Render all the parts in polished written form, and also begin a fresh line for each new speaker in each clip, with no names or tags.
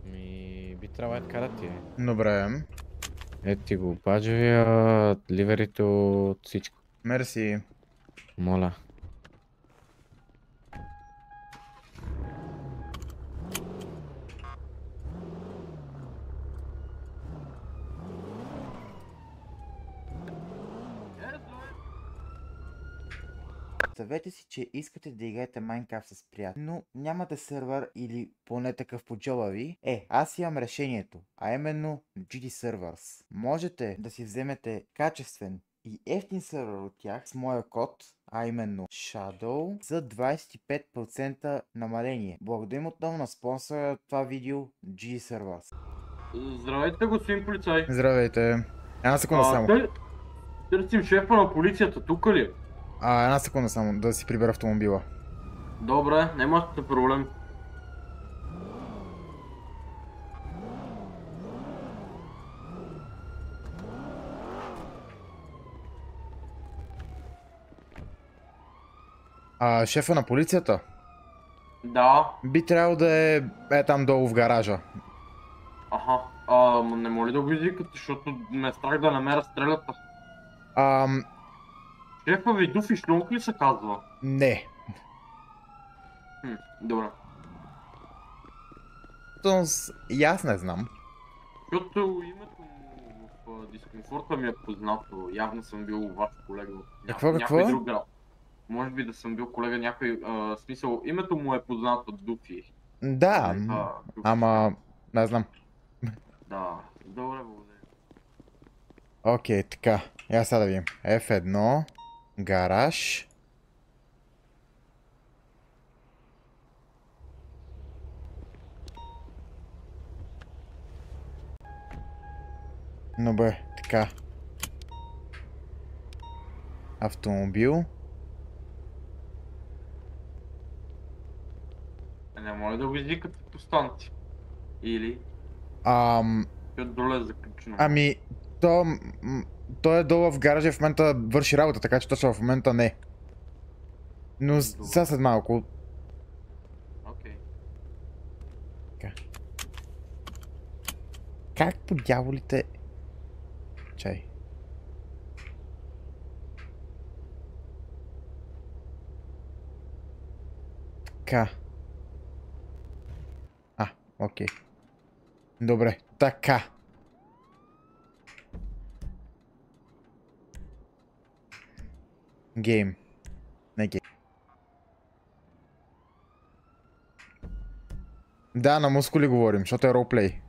Би трябвало да карат ти.
Добре.
Ето ти го баджовия, ливерито, всичко.
Мерси.
Моля.
Представете си, че искате да играете Minecraft с приятели, но нямате сървър или поне такъв по джоба ви. Аз имам решението, а именно GD Servers. Можете да си вземете качествен и ефтин сървър от тях с моя код, а именно Shadow за 25% намаление. Благодарим отново на спонсора това видео GD Servers.
Здравейте, господин полицай.
Здравейте. Една секунда само.
Търсим шефа на полицията, тук ли?
Една секунда само, да си прибера автомобила.
Добре, нямате проблем.
Шефа на полицията?
Да.
Би трябвало да е там долу в гаража.
Аха. Не моли да го извикате, защото ме е страх да намеря стрелята. Шефа ви Дуфи Шлюнк ли се казва?
Не.
Добре.
И аз не знам.
Защото името му в дискомфорта ми е познато. Явно съм бил ваш колега в някой друг град. Може би да съм бил колега някой смисъл. Името му е познато Дуфи.
Да, ама не знам.
Да, добре, благодаря.
Окей, така. Я сега да видим. F1, гараж. Добре, така. Автомобил.
Не моля да го извикате постанци. Или? Долу е заключено.
Той е долу в гаража, в момента върши работа, така че точно в момента не. Но сега след малко.
Окей.
Как по дяволите... Чай. Така. Окей. Добре, така. Гейм. Не гейм. Да, на мускули говорим, защото е ролплей.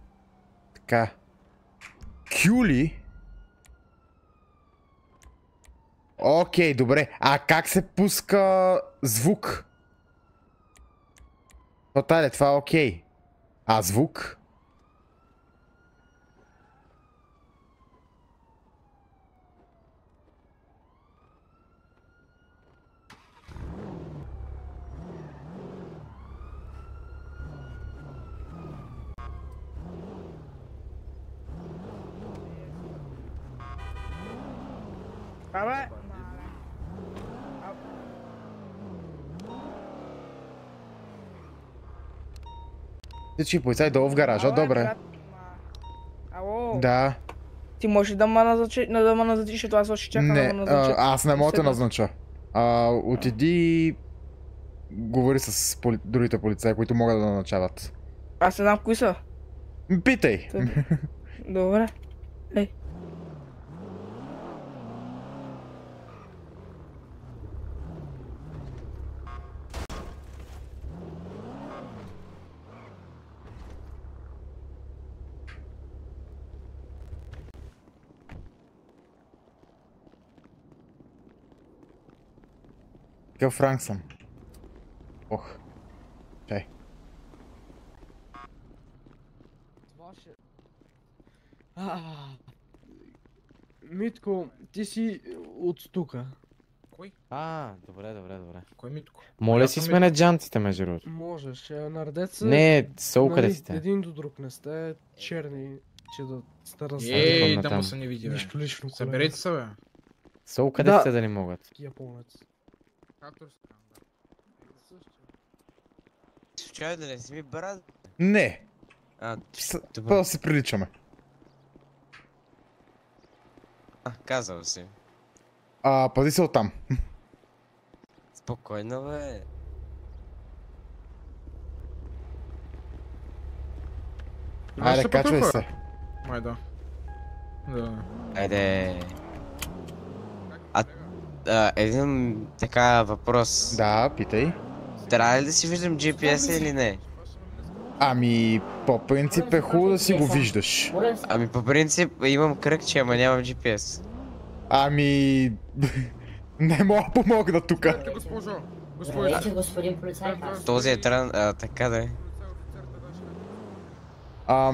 Така. Q ли? Окей, добре. Как се пуска звук? Това е окей. Звук? Всички полицаи долу в гаража, добре.
Ало?
Да.
Ти можеш да ме назначиш, защото аз още чакам да ме назнача.
Аз не мога да назнача. Отиди... Говори с другите полицаи, които могат да назначават.
Аз не знам кои са.
Питай.
Добре.
Какъв ранг съм? Чай.
Митко, ти си от тука.
Кой?
Добре.
Кой Митко?
Моля си смене джантите, между другото.
Можеш, наредеца.
Не, са къде сте?
Един до друг не сте черни, че да сте
разсъдни.
Да му се не види, бе.
Нищо лично.
Съберете се, бе.
Са къде сте да не могат?
Японец.
Случайно да не си ми брат?
Не. Първо да се приличаме.
Казал си.
Пази се оттам.
Спокойно, бе.
Айде, качвай се.
Май да. Да.
Айде. Един така въпрос.
Да, питай.
Трябва ли да си виждам GPS или не?
Ами, по принцип е хубаво да си го виждаш.
Ами по принцип имам кръгче, ама нямам GPS.
Ами... Не мога да помогна тука.
Госпожо.
Здравейте, господин полицай.
Този е така да е.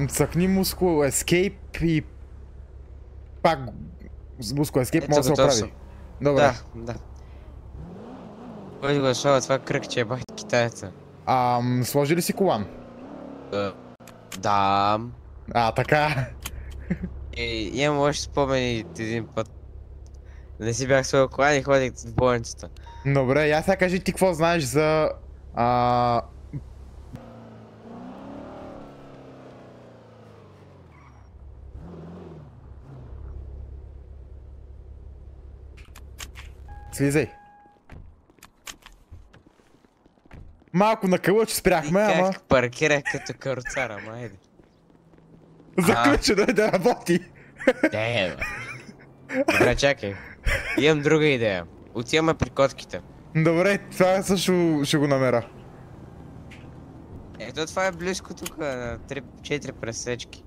Цъкни мускул Escape и... Пак... С мускул Escape
Ето
може да се
готов
оправи.
съм.
Добре.
Да. Кой го слава това кръгче, бах китаеца.
Сложи ли си колан?
Да.
Така.
Имам още спомени един път. Не си бях своя колан и ходих в болницата.
Добре, я сега кажи ти какво знаеш за... Слизай. Малко на кълъч спряхме, ама...
Как паркирах като каруцар, ама айде.
Заключено е да работи.
Не, бе. Добре, чакай. Имам друга идея. Отиваме при котките.
Добре, това също ще го намеря.
Ето това е близко тук, на 4 пресечки.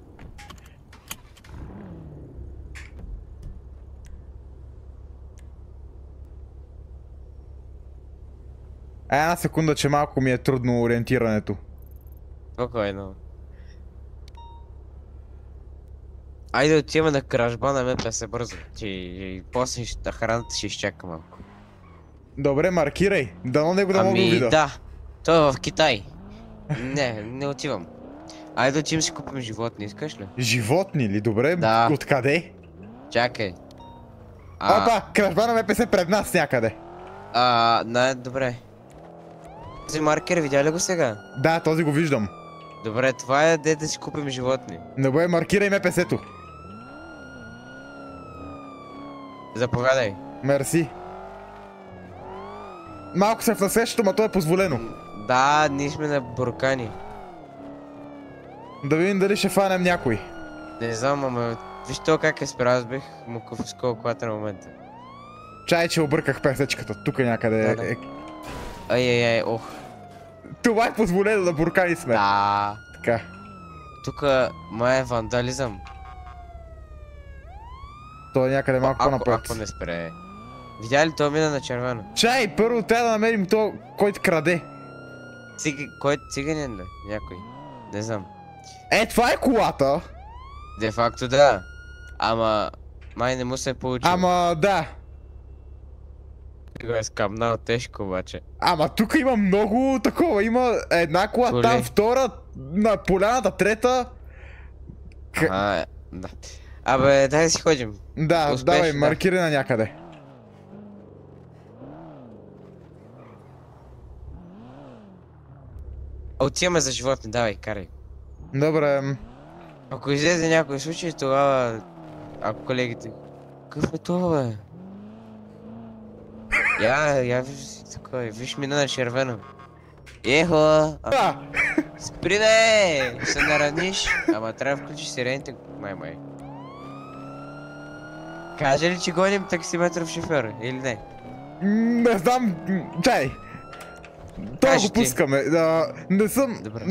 Една секунда, че малко ми е трудно ориентирането.
Спокойно. Айде отиваме на кражба на МПС бързо. И после охраната ще изчака малко.
Добре, маркирай. Дано него да мога да видя.
Да. Той е в Китай. Не отивам. Айде отивам си купим животни, искаш ли?
Животни ли? Добре,
Да.
откъде?
Чакай.
Опа, кражба на МПС пред нас някъде.
Добре. Този маркер видя ли го сега?
Да, този го виждам.
Добре, това е да си купим животни.
Добре, маркирай МПС-то.
Заповядай.
Мерси. Малко се в насещето, ма то е позволено.
Да, ние сме на буркани.
Да видим дали ще фанем някой.
Не знам, ама виж то как е спря, аз бих му конфискувал колата на момента.
Чай, че обърках пресечката. Тук някъде
Да.
е.
Ай, ох.
Това е позволено, да буркани сме.
Да.
Така.
Тука май е вандализъм.
То е някъде малко по-напред.
Ако не спре. Видя ли то мина на червено?
Чай, първо трябва да намерим то, който краде.
Кой циганин ли? Някой. Не знам.
Това е колата.
Де факто да. Ама май не му се е получило.
Ама да.
Го е скамнал тежко обаче.
Ама тук има много такова. Има една кола
Коли?
там, втора на поляната, трета.
Да. Абе, дай да си ходим.
Да,
Успешно,
давай,
да.
маркирай на някъде.
Отиваме за животни, давай, карай.
Добре.
Ако излезе някой случай, тогава... Ако колегите... Какъв е това, бе? Я виж такова, виж мина на червено. Ехо! Спри бе! Ще се нараниш. Ама трябва да включиш сирените, май. Каже ли, че гоним таксиметров шофьор, или не?
Не знам, чай. Това
Кажи
го
ти.
пускаме. Не съм...
Добре.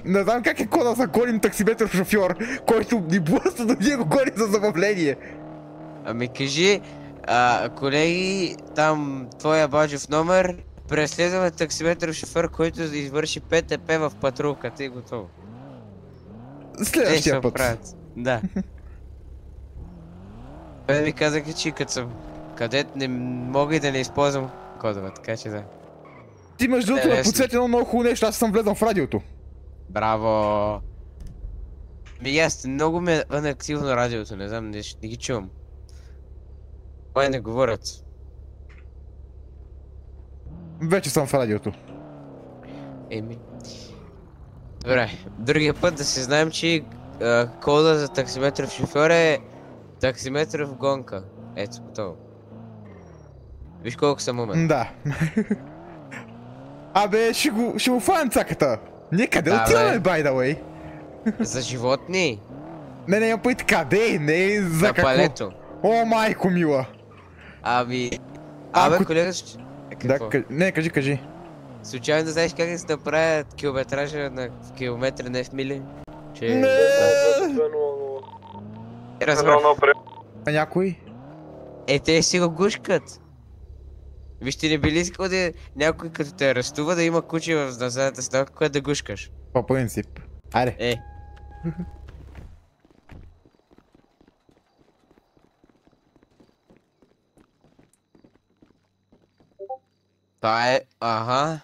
Не знам как е кода за гоним таксиметров шофьор, който ни блъсна да ние го гоним за забавление.
Ами кажи, колеги, там твоя баджов номер, преследваме таксиметров шофьор, който извърши ПТП в патрулката и готово.
Следващия път.
Да. Той ми казаха, че като съм кадет не мога и да не използвам кодове, така че да.
Ти между другото ме
Лесно.
подсети едно много хубаво нещо, аз съм влезнал в радиото.
Браво! Аз много ме е неактивно радиото, не знам, не ги чувам. Кой не говорят?
Вече съм в радиото.
Еми. Добре, другия път да си знаем, че кода за таксиметров шофьор е таксиметров гонка. Ето, готово. Виж колко съм умен.
Да. Абе, ще му фанем цаката. Ние къде
Да,
отиваме,
бе.
by the way?
За животни?
Не, имам пъти къде, не за
На
какво.
палето.
О, майко мила.
Ами...
Ако-
Абе, колега,
Да,
какво?
не, кажи.
Случайно да знаеш как да се направят километража на в километри, не в мили? Че...
Не.
Да. Разбрах.
А някой?
Е, те си го гушкат. Вижте, не би ли искал да някой като те арестува да има куче в задната седалка, което да гушкаш?
По принцип. Айде.
Е. Това е... Ага.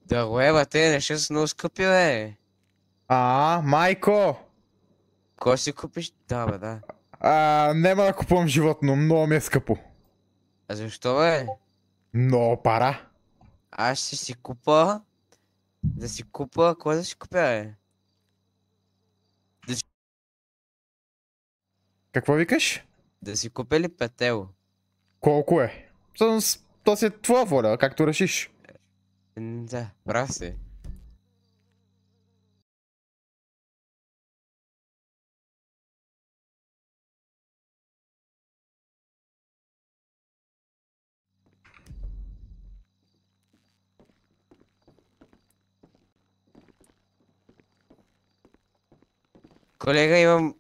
Да лева, те неща са много скъпи, бе.
Майко!
Кой си купиш? Да, бе, да.
Нема да купувам животно, много ми е скъпо.
А защо, бе?
Много пара.
Аз ще си купа... Да си купа... Кой да си купя, бе?
Какво викаш?
Да си купя ли петело?
Колко е? Всъщност, то си е твоя воля, както решиш.
Да, прав си. Колега, имам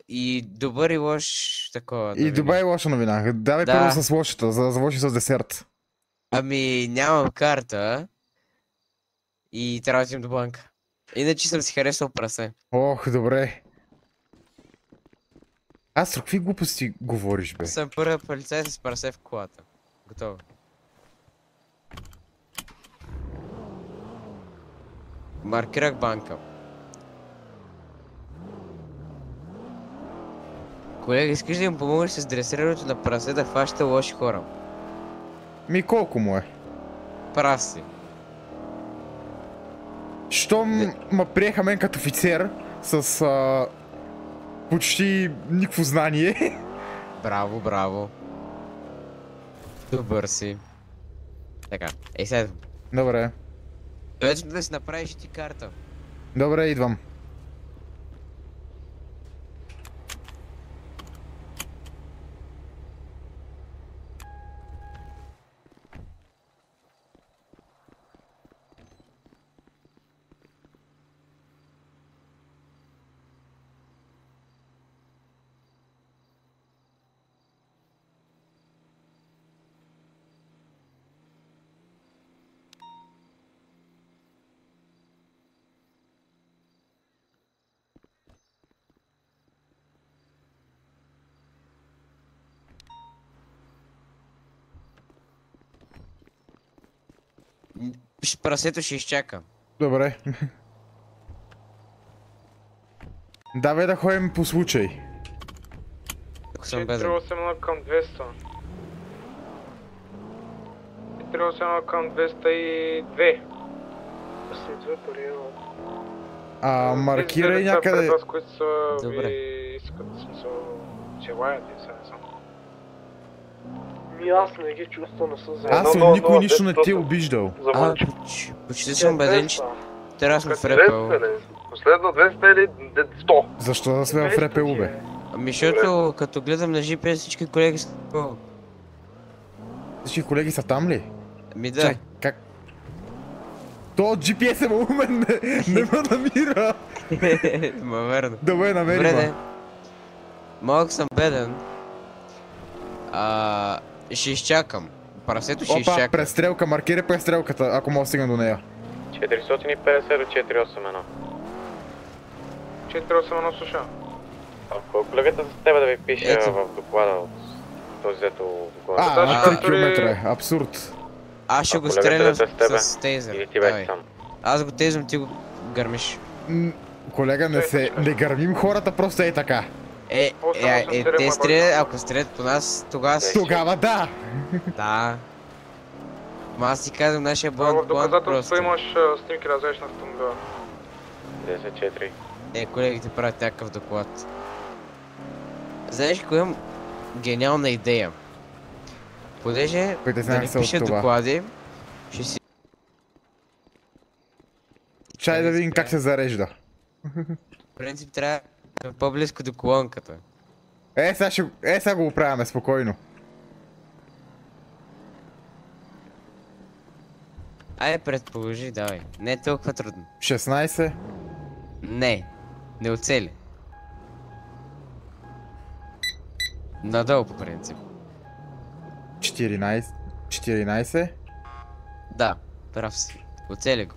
и добър и лош такова.
И добра и лоша новина. Давай
Да.
първо с лошата, за да завърши с десерт.
Ами, нямам карта и трябва да отидем до банка. Иначе съм си харесал прасе.
Ох, добре. Аз какви глупости говориш, бе?
Аз съм първия полицай с прасе в колата. Готово. Маркирах банка. Колега, искаш да им помогнеш с дресирането на прасе да хваща лоши хора?
Колко му е?
Прав си.
Щом ма приеха мен като офицер с почти никакво знание.
Браво, браво. Добър си. Така, сега.
Добре.
Ето да си направиш и ти карта.
Добре, идвам.
Прасето ще изчака.
Добре. Давай да ходим по случай.
Ако съм беден.
481 към 200. 481 към 202.
Маркирай някъде.
Тези които са
Добре.
ви искат, в смисъл, желаят и сега не знам. Аз не ги чувствам, не съм за...
Аз от никой нищо не ти е обиждал.
Почти съм беден, че трябва да сме в репел.
Последно 200 или 100?
Защо да сме в репело, бе?
Ами защото като гледам на GPS всички колеги са такова.
Всички колеги са там ли?
Ами да.
Чай, как? То GPS е умен, не ме намира.
Ма верно.
Добре, намери
Добре,
ма.
де. Малък съм беден. Ще изчакам. Прасето ще
Опа,
изчака.
престрелка, маркирай престрелката, ако мога да стигна до нея.
450 до 481.
481 слуша.
Ако колегата за тебе да ви пише
Ето.
в доклада от този, дето го
На 3 км е, абсурд.
Аз ще
Ако
го
колегата
стрелям
е с тебе,
с тейзър.
или ти
Давай.
беше сам.
Аз го тейзвам, ти го гърмиш.
Колега, не гърмим хората просто е така.
Те стрелят, ако стрелят по нас, тогава
Тогава да!
Да. Ама аз ти казвам нашия блонд
В доказателство
просто.
имаш снимки на разреш на автомобила.
10-4.
Колегите правят някакъв доклад. Знаеш кой имам гениална идея? Понеже да
Притеснявам
не
се от
пише
това.
доклади, ще си...
Чай да видим как се зарежда.
В принцип трябва да е по-близко до колонката.
Сега го оправяме спокойно.
Айде предположи, давай. Не е толкова трудно.
16.
Не оцели. Надолу по принцип.
14.
Да, прав си. Оцели го.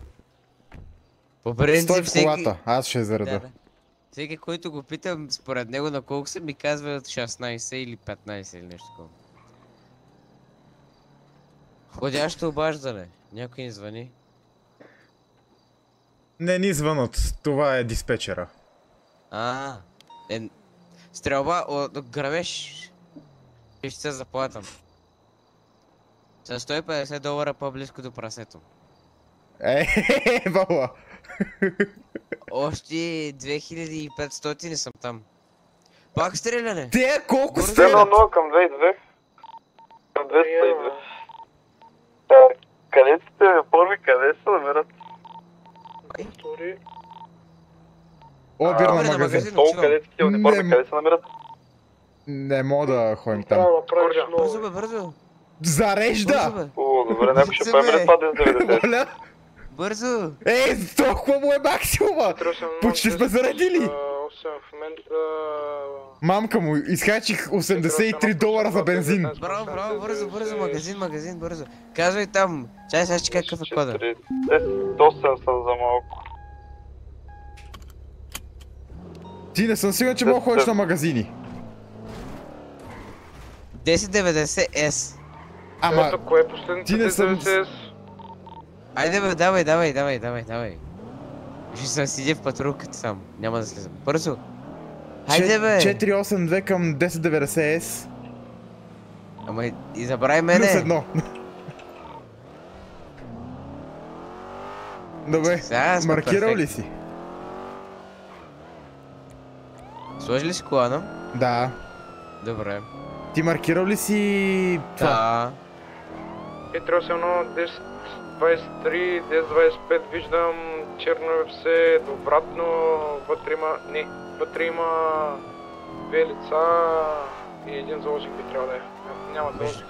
По принцип
Стой в колата, аз ще зареда.
Да. Всеки, който го питам, според него на колко се ми казва 16 или 15 или нещо такова. Ходящо обаждане. Някой ни звъни.
Не ни звънат, това е диспетчера.
Стрелба от грабеж. Ще се заплатам. За $150 по-близко до прасето.
Бала.
Още 2500 съм там. Пак стреляне!
Те колко
Едно
стрелят?
към 2-2. Към 202. Къде сте, първи, къде се намерят? Втори.
Обир на магазин.
Долу, къде сте ти униформи, къде се намерят?
Не мога да ходим там.
Бързо бе, бързо!
Зарежда!
О, добре, някой ще поеме ли това 10-90?
Моля?
Бързо!
Толкова му е максимума! Почти сме заредили!
В момента...
Мамка му, изхачих $83 за бензин.
Браво, бързо, магазин, бързо. Казвай там, чай сега ще какъв е кода.
10-8 съм за малко.
Ти не съм сигурен, че мога да ходиш на магазини.
1090S.
Ама,
Кое е последното
ти не съм...
1090S?
Айде бе, давай. Ще се седи в патрулката сам, няма да слизам. Бързо! Хайде бе!
482 към 1090S.
Ама и забравяй мене!
Плюс едно. Добре, маркирал ли си?
Сложи ли си колана?
Да.
Добре.
Ти маркирал ли си това?
Да.
481, 1023, 1025, виждам черно все обратно, вътре има две лица и един заложник би трябва да е. Няма заложник.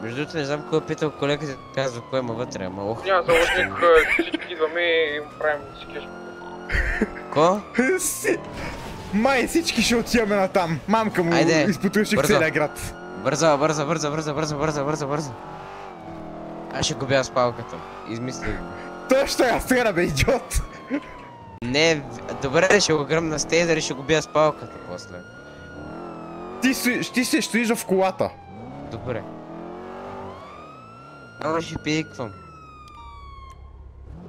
Между другото не знам кой е питал колегата, казва кой има вътре, ама ох.
Няма заложник, всички идваме и правим всички.
Ко?
Май всички ще отиваме на там. Мамка му изпотроших целия град.
Бързо. Аз ще губя с палката. Измислих го.
Точно я стреля, бе, идиот!
Не, добре, ще го гръмна с тейзър и ще го бия с палката после.
Ти ще стоиш в колата.
Добре. Ама ще пиквам.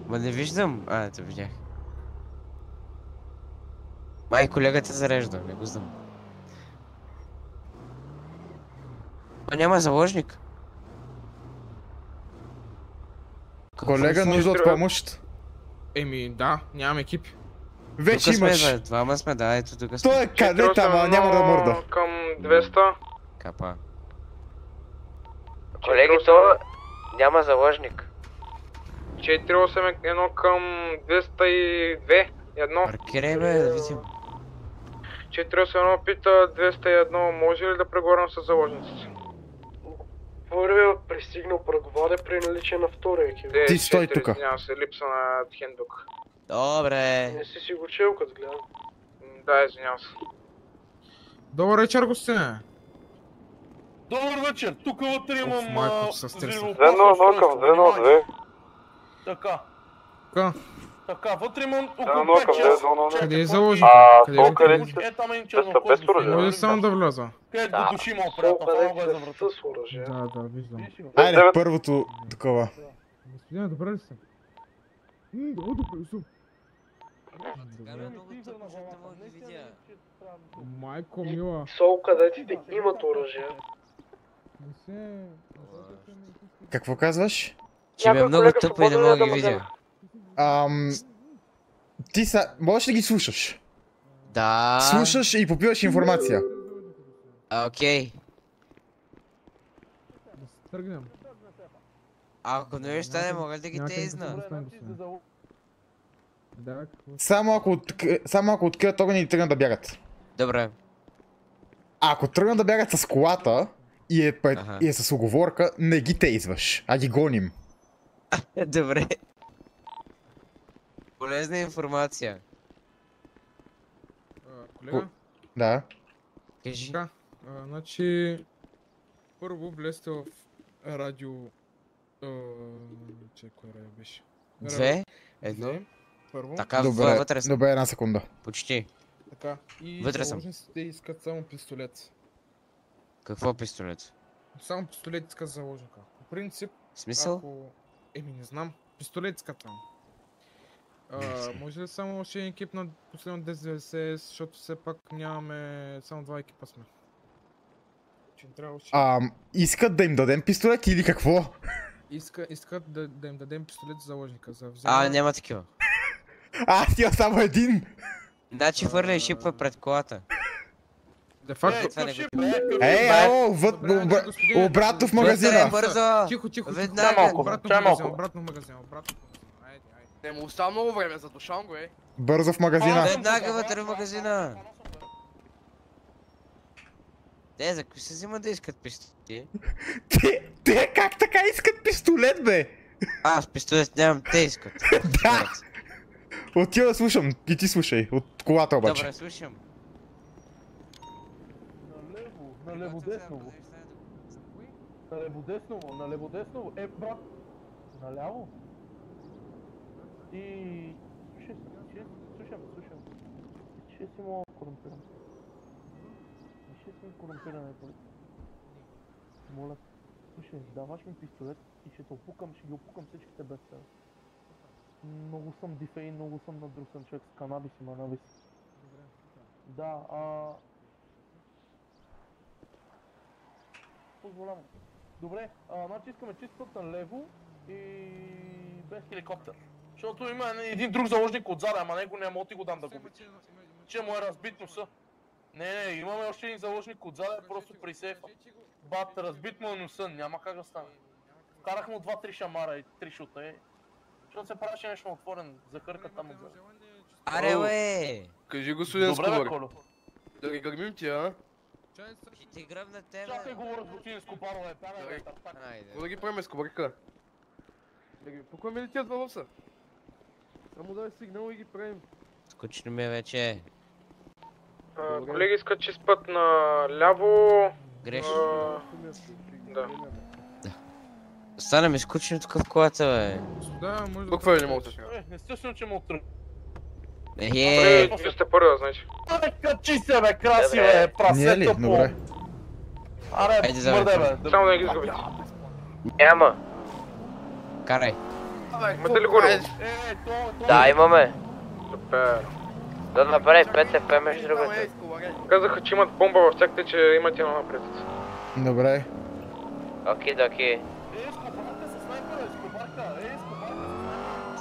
Ма не виждам. Ето видях. Май колегата зарежда, не го знам. Няма заложник.
Колега, нужда от помощ.
Да, нямам екип.
Вече имаш.
Двама сме, да, ето тук сме.
Той е кадет, ама няма да мърда.
Към 200.
Капа. Колеги, то няма заложник.
481 към 202. Едно.
Паркирай бе, да видим.
481 пита 201, може ли да преговорим с заложниците? Първият пристигнал преговаря при наличие на втория екип.
Ти стой тука.
Няма се липса на хендбук.
Добре.
Не си го чел, като гледам. Да, извинявам се.
Добър вечер, гостине.
Добър вечер, тук вътре имам...
майко, се стреса.
201 към 202.
Така.
Така.
Така, вътре имам около
201 към 202.
Къде е заложник? Къде е?
Е, там е чернокожи.
Може само да вляза?
Къде го души има опрята, това го е за врата.
Да, виждам.
Айде, първото такова.
Господине, добре ли сте? Добре съм. Майко мила.
Сол кадетите имат оръжие.
Какво казваш?
Ще ме много тъпо и не мога да ги видя.
Ти можеш да ги слушаш?
Да.
Слушаш и попиваш информация.
Окей.
Тръгнем.
Ако не стане, мога да ги тезна.
Да,
Само ако открият огън и тръгнат да бягат.
Добре.
Ако тръгнат да бягат с колата и е с уговорка, не ги тейзваш, а ги гоним.
Добре. Полезна информация.
Колега?
Да.
Кажи.
Така, значи... Първо влезте в радио... Чай, кой радио беше?
Две? Едно?
Първо.
Така, вътре съм.
Добре, една секунда.
Почти.
Така, и
вътре съм.
заложниците искат само пистолет.
Какво пистолет?
Само пистолет иска заложника. По принцип,
Смисъл?
ако... не знам. Пистолет иска там. Може ли само още един екип на последно 10-90, защото все пак нямаме... Само 2 екипа сме. Че не трябва още...
Искат да им дадем пистолет или какво?
Искат да им дадем пистолет за заложника. За вземане...
Няма такива.
Аз имам само един!
Значи хвърля и шипва пред колата.
Де факто...
Обратно в магазина!
Бързо!
Тихо!
Веднага!
Обратно в магазина.
Не му остава много време, задушавам го,
Бързо в магазина!
Веднага вътре в магазина! Те, за кои се взима да искат пистолет?
Те как така искат пистолет, бе?
Аз пистолет нямам, те искат.
Да! Отива да слушам, и ти слушай, от колата обаче.
Добре, слушам.
Налево десново. Налево десново. Брат. Наляво. И... Слушам. Ще си мога корумпиран. Ще си корумпиране, полиция. Моля. Слушай, даваш ми пистолет и ще ги опукам всичките без цел. Много съм дифейн, много съм надрусан човек с канабис и манабис. Да, позволявам. Добре, значи искаме чист път налево и без хеликоптер. Защото има един друг заложник отзад, ама него не мога ти го дам да губи. Че му е разбит носа. Не, имаме още един заложник отзад, просто при сейфа. Бат, разбит му е носа, няма как да стане. Вкарах му 2-3 шамара и 3 шута, Защото се правеше нещо отворен, захърка там отзад.
Аре, бе!
Кажи, господин Скобър.
Добре, бе, Коло.
Да ги гърмим ти, а?
Ще ти гръбна тебе.
Чакай говоря с господин Скобаро, бе,
Какво да ги правим, Скобърка? Да ги покоем ли тия два въпса? Само дай сигнал и ги правим.
Скучно ми е вече.
Колеги искат чист път на ляво.
Грешно.
Да.
Стана ми скучно тук в колата, бе.
Да, може да...
Какво не мога да кажа?
Естествено, че му отръг.
Вие сте първи, значи.
Качи се, бе, краси, бе, прасето по...
Добре.
Аре, мърде, бе.
Само да не ги изгубите.
Няма. Карай.
Имате ли горе?
Да, имаме.
Супер.
Да направи 5 ФП между другото.
Казаха, че имат бомба в тях, че имат едно напред.
Добре.
Оки.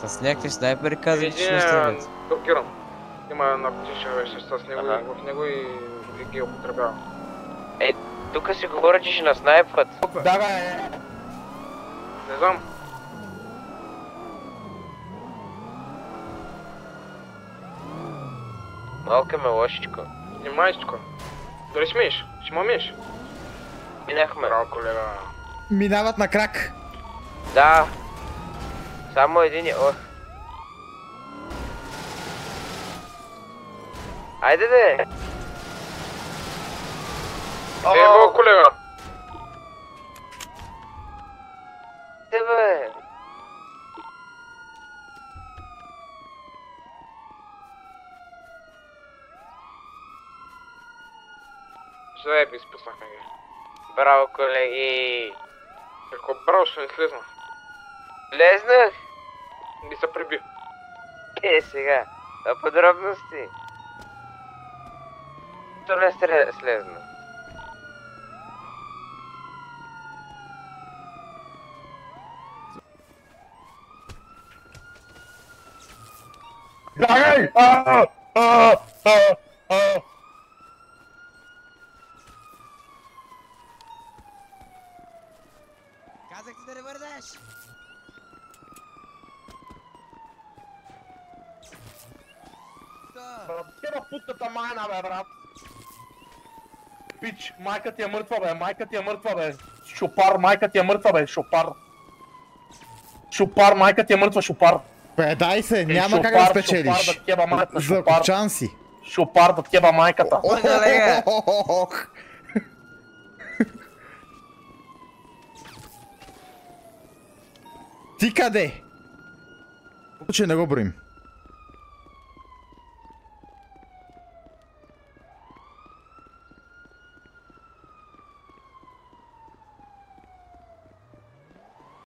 С някакви снайпери казали, че ще стрелят.
Блокирам. Има наркотични вещества с него и в него и ги употребява.
Тук си говоря, че ще наснайпват.
Да, бе.
Не знам.
Малко ме лошичко.
Внимай, тук. Дали смееш? Ще ме умееш?
Минахме.
Браво, колега.
Минават на крак.
Да. Само един е... Айде де!
Ево, колега!
Тебе!
Заедно изпуснахме ги.
Браво, колеги!
Какво браво, ще не слезна.
Влезнах!
Ги се приби.
Сега. А подробности? То не слезна.
Бягай!
Казах ти да не върнеш!
Кева путката майна, бе, брат! Пич, майка ти е мъртва, бе, майка ти е мъртва, бе! Шопар, майка ти е мъртва, бе, шопар! Шопар, майка ти е мъртва, шопар!
Предай се, няма как да спечелиш.
Шопар, да ткеба майката, шопар!
Закопчан си.
Шопар, да ткеба майката!
Ти къде? Че не го броим.